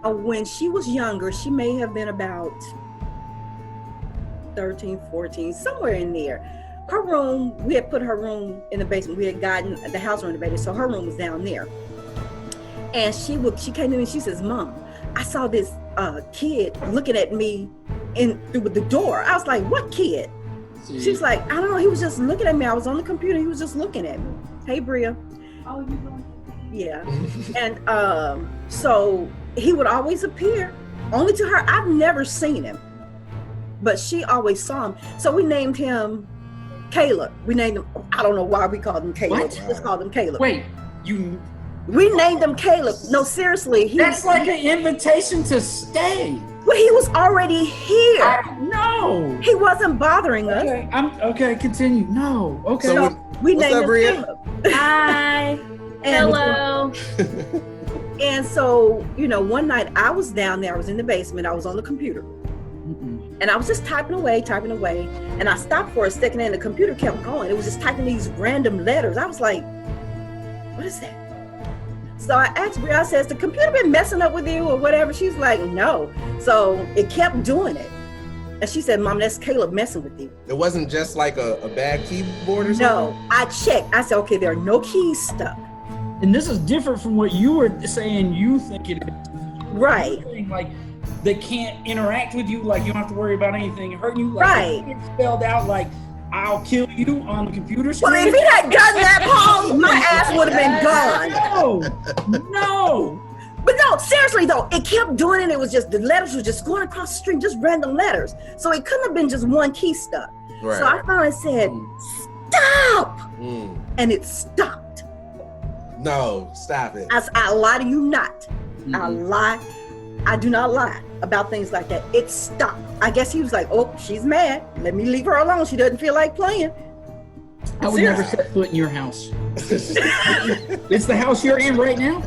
when she was younger, she may have been about 13, 14, somewhere in there. Her room, we had put her room in the basement. We had gotten the house renovated, so her room was down there. And she came to me and she says, Mom, I saw this kid looking at me through the door. I was like, what kid? She's like, I don't know. He was just looking at me. I was on the computer. He was just looking at me. Hey, Brea. Oh, you doing? Yeah. And so he would always appear only to her. I've never seen him, but she always saw him. So we named him Kaleb. We named him, I don't know why we called him Kaleb. What? We just called him Kaleb. Wait, we named him Kaleb. No, seriously. That's like an invitation to stay. Well, he was already here. No. He wasn't bothering us. Okay, okay, continue. No, okay. So we named him Brea? Kaleb. Hi. Hello. And so, one night I was down there. I was in the basement. I was on the computer. And I was just typing away. And I stopped for a second and the computer kept going. It was just typing these random letters. I was like, what is that? So I asked Brea, I said, has the computer been messing up with you or whatever? She's like, no. So it kept doing it. And she said, Mom, that's Kaleb messing with you. It wasn't just like a bad keyboard or something? No, I checked. I said, okay, there are no keys stuck. And this is different from what you were saying you think it is. Right. Like, they can't interact with you, like you don't have to worry about anything hurting you. Like, right. It's spelled out like, I'll kill you on the computer screen. Well, if he had gotten that home, my ass would have been gone. No. But no, seriously though, it kept doing it. It was just, the letters were just going across the street, just random letters. So it couldn't have been just one key stuck. Right. So I finally said, stop. And it stopped. No, stop it. I lie to you not. I do not lie about things like that. It stopped. I guess he was like, oh, she's mad. Let me leave her alone. She doesn't feel like playing. I would never set foot in your house. It's the house you're in right now?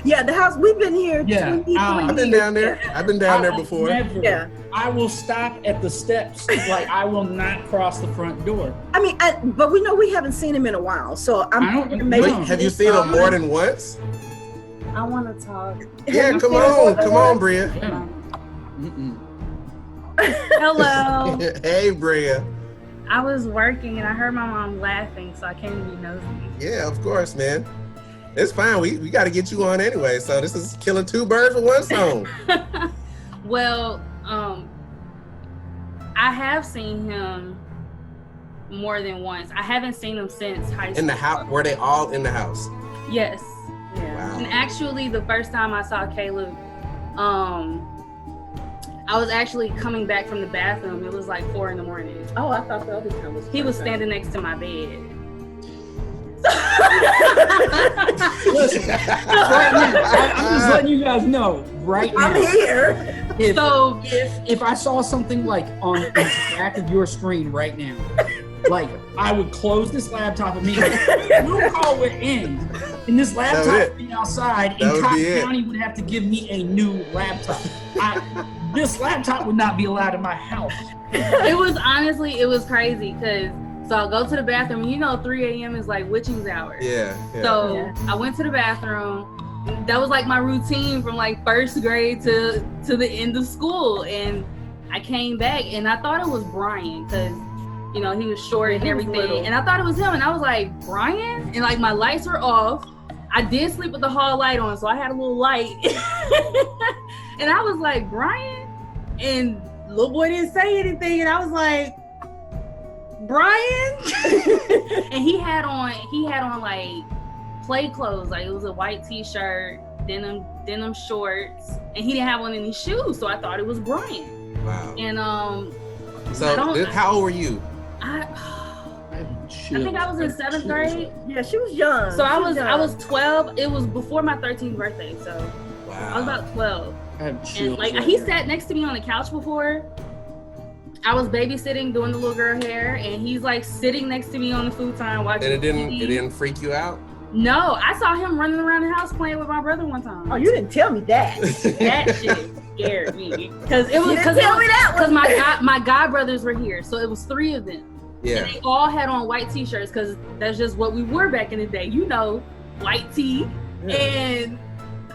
Yeah, the house, we've been here. Yeah, I've been down there. I've been down there before. Yeah. I will stop at the steps. Like, I will not cross the front door. I mean, but we know we haven't seen him in a while. So Wait, have you seen him more than once? I want to talk. Yeah, come on, Brea. Yeah. Hello. Hey, Brea. I was working and I heard my mom laughing, so I came to be nosy. Yeah, of course, man. It's fine. We got to get you on anyway. So this is killing two birds with one stone. Well, I have seen him more than once. I haven't seen him since high school. In the house? Were they all in the house? Yes. Yeah. Wow. And actually, the first time I saw Kaleb, I was actually coming back from the bathroom. It was like 4 a.m. Oh, I thought the other time was. He was standing next to my bed. Listen, right now, I'm just letting you guys know right now. I'm here. If I saw something like on the back of your screen right now, like I would close this laptop immediately. Your call would end, and this laptop would be outside, and Cotton County would have to give me a new laptop. This laptop would not be allowed in my house. It was crazy because. So I'll go to the bathroom. 3 a.m. is like witching's hour. Yeah. So I went to the bathroom. That was like my routine from like first grade to the end of school. And I came back and I thought it was Brian because, he was short and everything. And I thought it was him. And I was like, Brian? And like my lights were off. I did sleep with the hall light on, so I had a little light. And I was like, Brian? And little boy didn't say anything. And I was like, Brian? And he had on like play clothes, like it was a white t-shirt, denim shorts, and he didn't have on any shoes, so I thought it was Brian. Wow. And so how old were you? I think I was in 7th grade. Yeah, she was young. So I was 12. It was before my 13th birthday, so wow. I was about 12. And like he sat next to me on the couch before. I was babysitting, doing the little girl hair, and he's like sitting next to me on the futon watching. And it didn't freak you out? No, I saw him running around the house playing with my brother one time. Oh, you didn't tell me that. That shit scared me because my god brothers were here, so it was 3 of them. Yeah. And they all had on white t-shirts because that's just what we wore back in the day. White tee. Yeah. And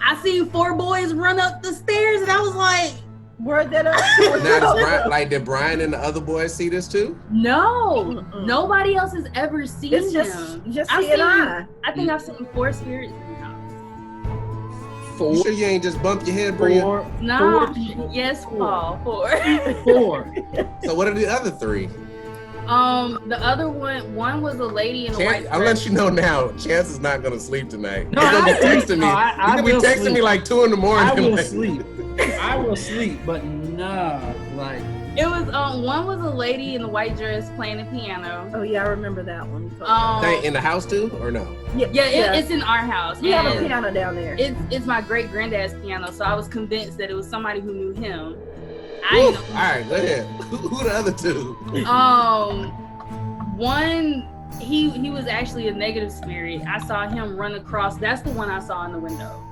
I seen 4 boys run up the stairs, and I was like, word that up. Now, does Brian, like, did Brian and the other boys see this too? no, nobody else has ever seen It's him. just I've seeing seen, I. I think I've seen 4 spirits in the house. You sure you ain't just bumped your head, Bria? No, Four people. yes, Paul, 4. 4. So what are the other 3? The other one was a lady in a white I'll dress. let you know now. Chance is not gonna sleep tonight. No, He's gonna be I- texting me. no, I He's gonna be will texting sleep. me like 2 in the morning. I will like, sleep. I will sleep, but nah, like It was one was a lady in the white dress playing the piano. Oh yeah, I remember that one. They in the house too, or no? Yeah, it's in our house. We have a and piano down there. It's my great granddad's piano, so I was convinced that it was somebody who knew him. All right, go ahead. Who the other 2? One he was actually a negative spirit. I saw him run across. That's the one I saw in the window.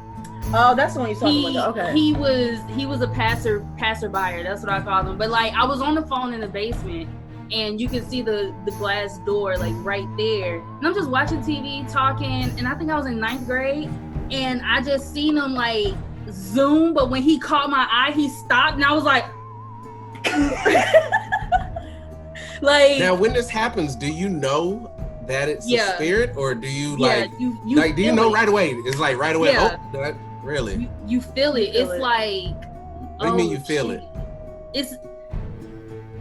Oh, that's the one you saw in the window. Okay. He was a passerby. That's what I called him. But like I was on the phone in the basement, and you can see the glass door like right there. And I'm just watching TV, talking, and I think I was in 9th grade, and I just seen him like zoom. But when he caught my eye, he stopped, and I was like, like. Now, when this happens, do you know that it's a spirit, or do you like? You like, do you know right away? It's like right away. Yeah. Oh, really? You feel it. It's like. What do you mean you feel it? It's,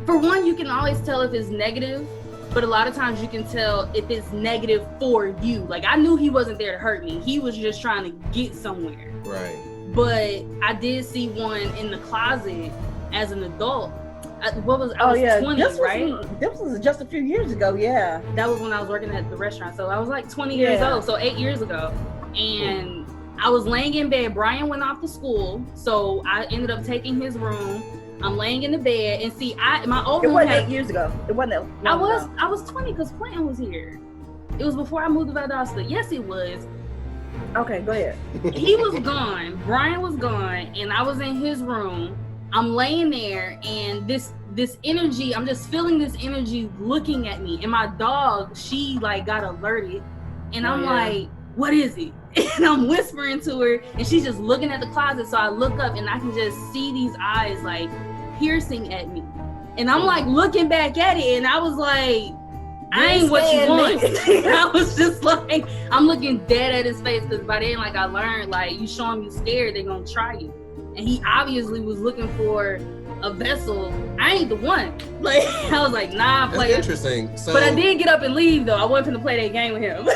for one, you can always tell if it's negative, but a lot of times you can tell if it's negative for you. Like I knew he wasn't there to hurt me. He was just trying to get somewhere. Right. But I did see one in the closet as an adult. I was 20, this right? This was just a few years ago. Yeah. That was when I was working at the restaurant. So I was like 20 years old. So 8 years ago. And I was laying in bed. Brian went off to school. So I ended up taking his room. I'm laying in the bed and see, my old It room wasn't had, 8 years ago. It wasn't. I was 20 because Clinton was here. It was before I moved to Valdosta. Yes, it was. Okay, go ahead. He was gone. Brian was gone, and I was in his room. I'm laying there, and this energy, I'm just feeling this energy looking at me. And my dog, she like got alerted, and I'm like, what is it? And I'm whispering to her, and she's just looking at the closet. So I look up, and I can just see these eyes like piercing at me. And I'm like looking back at it, and I was like, I ain't what you want. I was just like, I'm looking dead at his face, because by then, like I learned, like you show him you scared, they're gonna try you. And he obviously was looking for a vessel. I ain't the one. Like I was like, nah, That's interesting. So, but I did get up and leave though. I wasn't gonna play that game with him.